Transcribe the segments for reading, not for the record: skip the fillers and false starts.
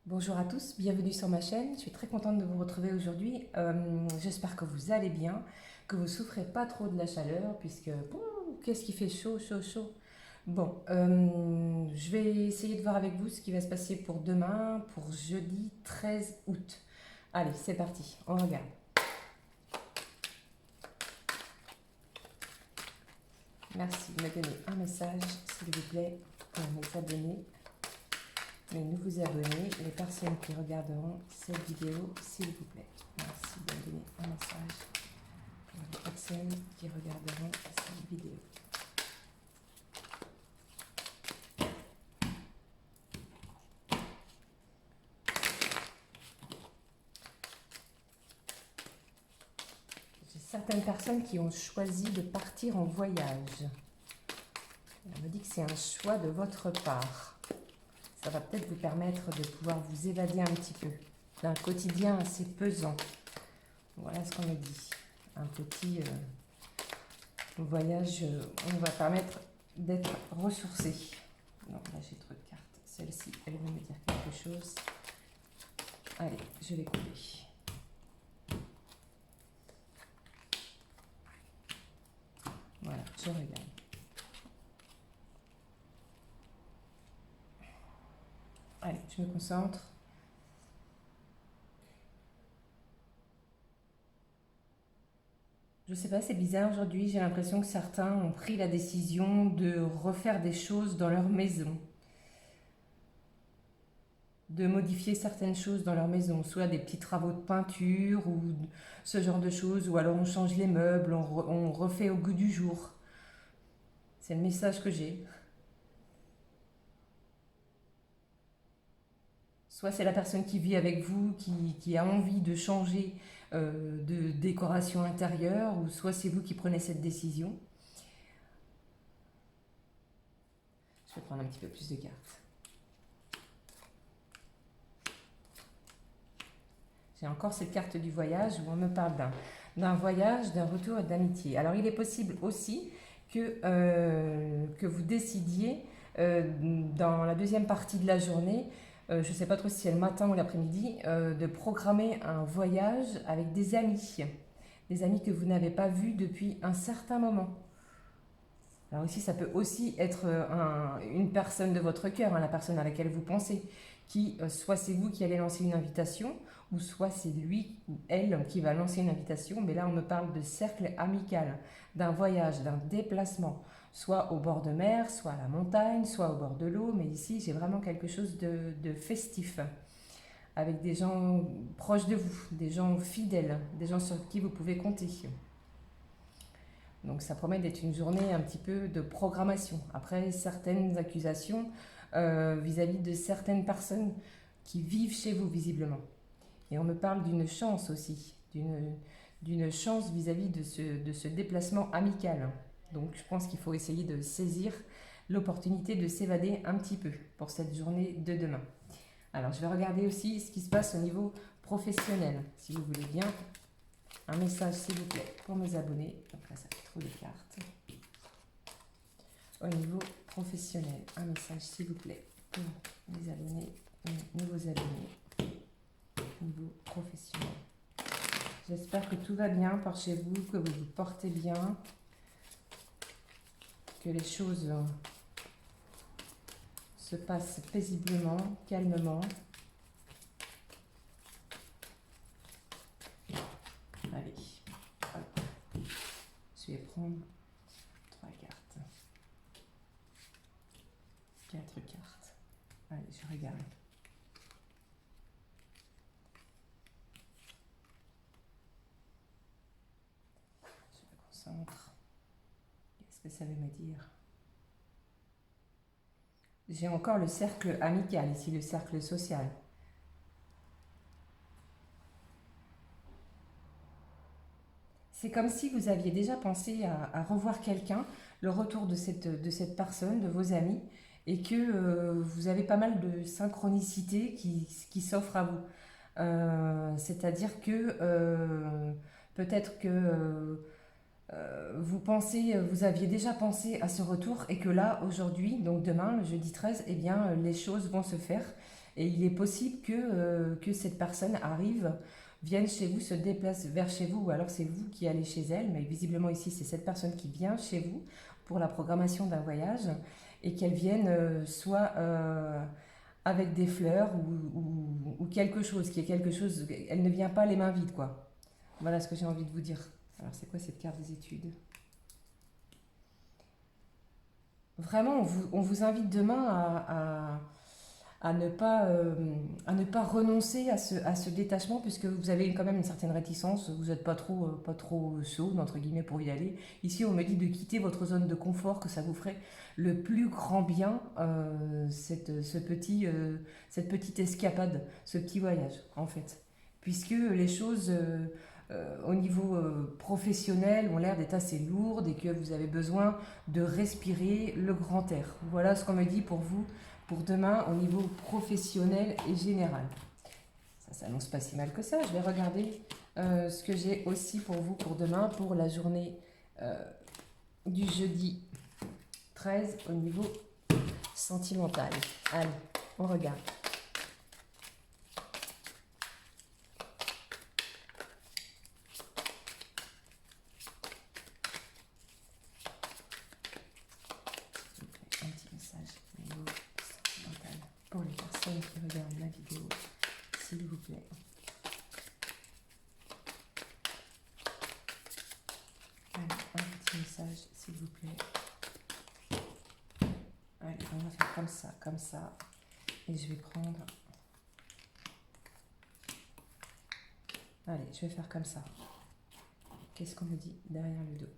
Bonjour à tous, bienvenue sur ma chaîne. Je suis très contente de vous retrouver aujourd'hui. J'espère que vous allez bien, que vous ne souffrez pas trop de la chaleur, puisque qu'est-ce qui fait chaud, chaud, chaud. Bon, je vais essayer de voir avec vous ce qui va se passer pour demain, pour jeudi 13 août. Allez, c'est parti, on regarde. Merci de me donner un message, s'il vous plaît, pour mes abonnés. Les nouveaux abonnés, les personnes qui regarderont cette vidéo, s'il vous plaît. Merci de me donner un message pour les personnes qui regarderont cette vidéo. J'ai certaines personnes qui ont choisi de partir en voyage. On me dit que c'est un choix de votre part. Ça va peut-être vous permettre de pouvoir vous évader un petit peu d'un quotidien assez pesant. Voilà ce qu'on me dit. Un petit voyage, on va permettre d'être ressourcé. Non, là j'ai trop de cartes. Celle-ci, elle veut me dire quelque chose. Allez, je vais couper. Voilà, je regarde. Allez, je me concentre. Je sais pas, c'est bizarre aujourd'hui. J'ai l'impression que certains ont pris la décision de refaire des choses dans leur maison. De modifier certaines choses dans leur maison, soit des petits travaux de peinture ou ce genre de choses, ou alors on change les meubles, on refait au goût du jour. C'est le message que j'ai. Soit c'est la personne qui vit avec vous, qui a envie de changer de décoration intérieure, ou soit c'est vous qui prenez cette décision. Je vais prendre un petit peu plus de cartes. J'ai encore cette carte du voyage où on me parle d'un voyage, d'un retour et d'amitié. Alors il est possible aussi que vous décidiez dans la deuxième partie de la journée, je ne sais pas trop si c'est le matin ou l'après-midi, de programmer un voyage avec des amis que vous n'avez pas vus depuis un certain moment. Alors ici, ça peut aussi être une personne de votre cœur, la personne à laquelle vous pensez, qui soit c'est vous qui allez lancer une invitation, ou soit c'est lui ou elle qui va lancer une invitation. Mais là, on me parle de cercle amical, d'un voyage, d'un déplacement, soit au bord de mer, soit à la montagne, soit au bord de l'eau. Mais ici, j'ai vraiment quelque chose de festif, avec des gens proches de vous, des gens fidèles, des gens sur qui vous pouvez compter. Donc ça promet d'être une journée un petit peu de programmation. Après, certaines accusations vis-à-vis de certaines personnes qui vivent chez vous visiblement. Et on me parle d'une chance aussi, d'une chance vis-à-vis de ce déplacement amical. Donc je pense qu'il faut essayer de saisir l'opportunité de s'évader un petit peu pour cette journée de demain. Alors je vais regarder aussi ce qui se passe au niveau professionnel, si vous voulez bien. Un message s'il vous plaît pour mes abonnés. Donc là ça fait trop de cartes. Au niveau professionnel, un message s'il vous plaît pour mes abonnés, mes nouveaux abonnés. Au niveau professionnel. J'espère que tout va bien par chez vous, que vous vous portez bien, que les choses se passent paisiblement, calmement. Allez, hop. Je vais prendre 3 cartes, 4 cartes. Allez, je regarde. Je me concentre. Qu'est-ce que ça veut me dire? J'ai encore le cercle amical ici, le cercle social. C'est comme si vous aviez déjà pensé à revoir quelqu'un, le retour de cette personne, de vos amis, et que vous avez pas mal de synchronicité qui s'offre à vous. C'est-à-dire que peut-être que vous aviez déjà pensé à ce retour et que là, aujourd'hui, donc demain, le jeudi 13, eh bien, les choses vont se faire. Et il est possible que cette personne arrive, vienne chez vous, se déplace vers chez vous, ou alors c'est vous qui allez chez elle, mais visiblement ici, c'est cette personne qui vient chez vous pour la programmation d'un voyage et qu'elle vienne soit avec des fleurs ou quelque chose, qui est quelque chose, elle ne vient pas les mains vides, quoi. Voilà ce que j'ai envie de vous dire. Alors, c'est quoi cette carte des études? Vraiment, on vous invite demain à ne pas renoncer à ce détachement, puisque vous avez quand même une certaine réticence, vous n'êtes pas trop chaud, entre guillemets, pour y aller. Ici, on me dit de quitter votre zone de confort, que ça vous ferait le plus grand bien, cette petite escapade, ce petit voyage, en fait. Puisque les choses au niveau professionnel ont l'air d'être assez lourdes et que vous avez besoin de respirer le grand air. Voilà ce qu'on me dit pour vous, pour demain, au niveau professionnel et général. Ça s'annonce pas si mal que ça. Je vais regarder ce que j'ai aussi pour vous pour demain, pour la journée du jeudi 13 au niveau sentimental. Allez, on regarde. Un petit message au niveau sentimental pour les personnes qui regardent la vidéo, s'il vous plaît. Allez, un petit message, s'il vous plaît. Allez, on va faire comme ça. Et je vais prendre... Allez, je vais faire comme ça. Qu'est-ce qu'on me dit derrière le dos?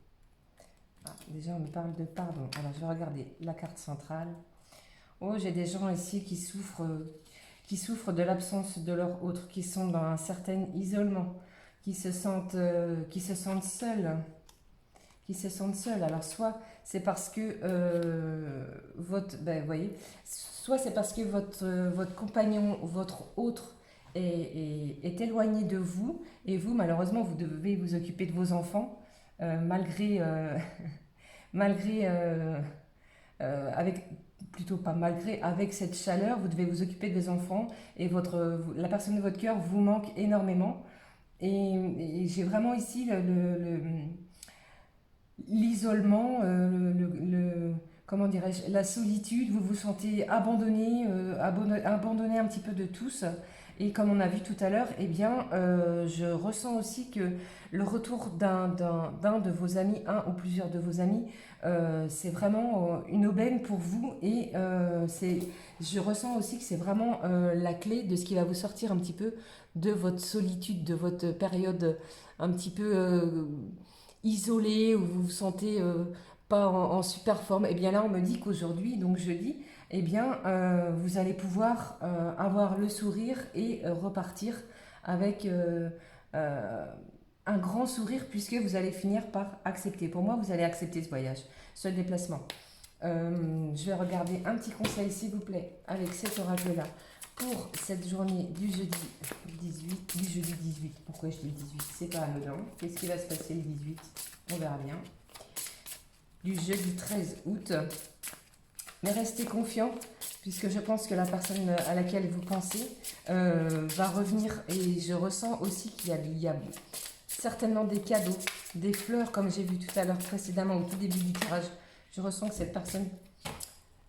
Ah, déjà, on me parle de pardon. Alors, je vais regarder la carte centrale. Oh, j'ai des gens ici qui souffrent de l'absence de leur autre, qui sont dans un certain isolement, qui se sentent seuls. Qui se sentent seuls. Alors, soit c'est parce que vous voyez, soit c'est parce que votre compagnon, votre autre est éloigné de vous, et vous, malheureusement, vous devez vous occuper de vos enfants, malgré, malgré avec plutôt pas malgré, avec cette chaleur, vous devez vous occuper des enfants et la personne de votre cœur vous manque énormément. Et j'ai vraiment ici l'isolement, comment dirais-je, la solitude, vous vous sentez abandonné, abandonné un petit peu de tous. Et comme on a vu tout à l'heure, eh bien, je ressens aussi que le retour d'un de vos amis, un ou plusieurs de vos amis, c'est vraiment une aubaine pour vous. Et je ressens aussi que c'est vraiment la clé de ce qui va vous sortir un petit peu de votre solitude, de votre période un petit peu isolée, où vous vous sentez pas en super forme. Et bien là, on me dit qu'aujourd'hui, donc jeudi, eh bien, vous allez pouvoir avoir le sourire et repartir avec un grand sourire, puisque vous allez finir par accepter. Pour moi, vous allez accepter ce voyage, ce déplacement. Je vais regarder un petit conseil, s'il vous plaît, avec cet oracle-là, pour cette journée du jeudi 18. Pourquoi je dis 18? C'est pas anodin. Qu'est-ce qui va se passer le 18? On verra bien. Du jeudi 13 août. Mais restez confiant, puisque je pense que la personne à laquelle vous pensez va revenir. Et je ressens aussi qu'il y a certainement des cadeaux, des fleurs, comme j'ai vu tout à l'heure précédemment au tout début du tirage. Je ressens que cette personne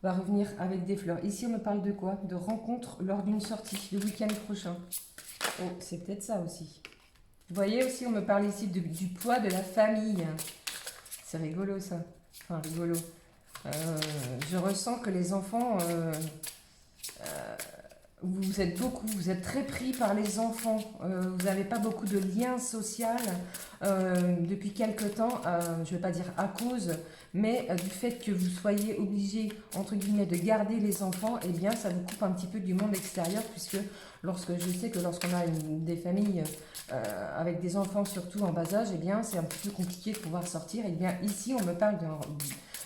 va revenir avec des fleurs. Ici, on me parle de quoi? De rencontre lors d'une sortie, le week-end prochain. Oh, c'est peut-être ça aussi. Vous voyez aussi, on me parle ici du poids de la famille. C'est rigolo ça. Enfin, rigolo. Je ressens que les enfants, vous êtes très pris par les enfants. Vous n'avez pas beaucoup de liens sociaux depuis quelque temps. Je ne vais pas dire à cause, mais du fait que vous soyez obligé, entre guillemets, de garder les enfants, eh bien, ça vous coupe un petit peu du monde extérieur, puisque je sais que lorsqu'on a des familles avec des enfants, surtout en bas âge, eh bien, c'est un petit peu compliqué de pouvoir sortir. Eh bien, ici, on me parle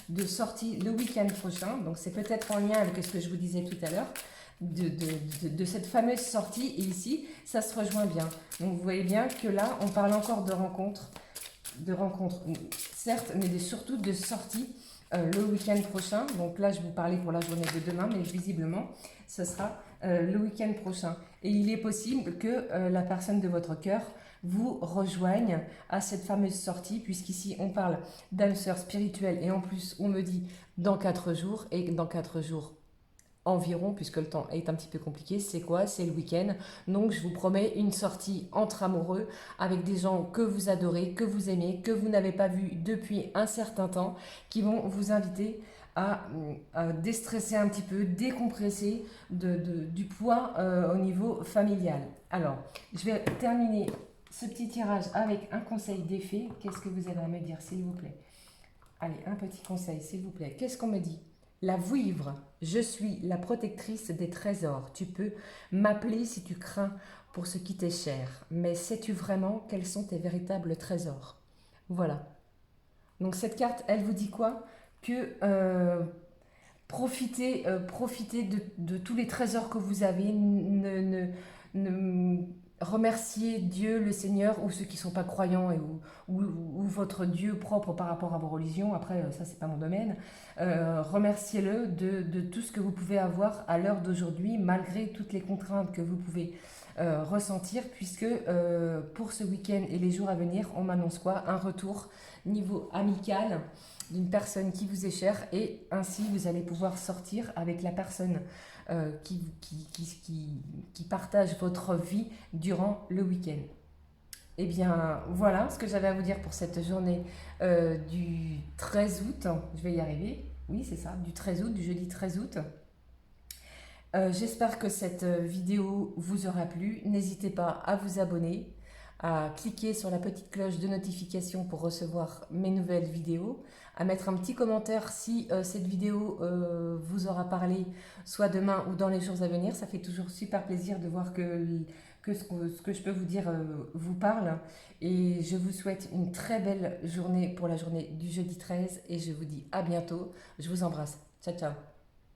de sortie le week-end prochain, donc c'est peut-être en lien avec ce que je vous disais tout à l'heure, de cette fameuse sortie, et ici, ça se rejoint bien. Donc vous voyez bien que là, on parle encore de rencontre de rencontres, certes, mais surtout de sorties le week-end prochain. Donc là, je vous parlais pour la journée de demain, mais visiblement, ce sera le week-end prochain. Et il est possible que la personne de votre cœur vous rejoigne à cette fameuse sortie, puisqu'ici, on parle d'âme sœur spirituelle, et en plus, on me dit dans 4 jours, et dans 4 jours, environ, puisque le temps est un petit peu compliqué, c'est quoi? C'est le week-end. Donc je vous promets une sortie entre amoureux avec des gens que vous adorez, que vous aimez, que vous n'avez pas vu depuis un certain temps, qui vont vous inviter à déstresser un petit peu, décompresser du poids au niveau familial. Alors, je vais terminer ce petit tirage avec un conseil d'effet. Qu'est-ce que vous avez à me dire, s'il vous plaît? Allez, un petit conseil, s'il vous plaît. Qu'est-ce qu'on me dit? La vouivre, je suis la protectrice des trésors. Tu peux m'appeler si tu crains pour ce qui t'est cher. Mais sais-tu vraiment quels sont tes véritables trésors? Voilà. Donc cette carte, elle vous dit quoi? Que profitez, profitez de tous les trésors que vous avez. Remerciez Dieu, le Seigneur, ou ceux qui ne sont pas croyants, ou votre Dieu propre par rapport à vos religions. Après, ça, c'est pas mon domaine. Remerciez-le de tout ce que vous pouvez avoir à l'heure d'aujourd'hui, malgré toutes les contraintes que vous pouvez ressentir, puisque pour ce week-end et les jours à venir, on m'annonce quoi? Un retour niveau amical d'une personne qui vous est chère, et ainsi vous allez pouvoir sortir avec la personne qui partage votre vie durant le week-end. Eh bien, voilà ce que j'avais à vous dire pour cette journée du 13 août. Je vais y arriver. Oui, c'est ça, du 13 août, du jeudi 13 août. J'espère que cette vidéo vous aura plu. N'hésitez pas à vous abonner, à cliquer sur la petite cloche de notification pour recevoir mes nouvelles vidéos, à mettre un petit commentaire si cette vidéo vous aura parlé, soit demain ou dans les jours à venir. Ça fait toujours super plaisir de voir que ce que je peux vous dire vous parle. Et je vous souhaite une très belle journée pour la journée du jeudi 13 et je vous dis à bientôt. Je vous embrasse. Ciao, ciao.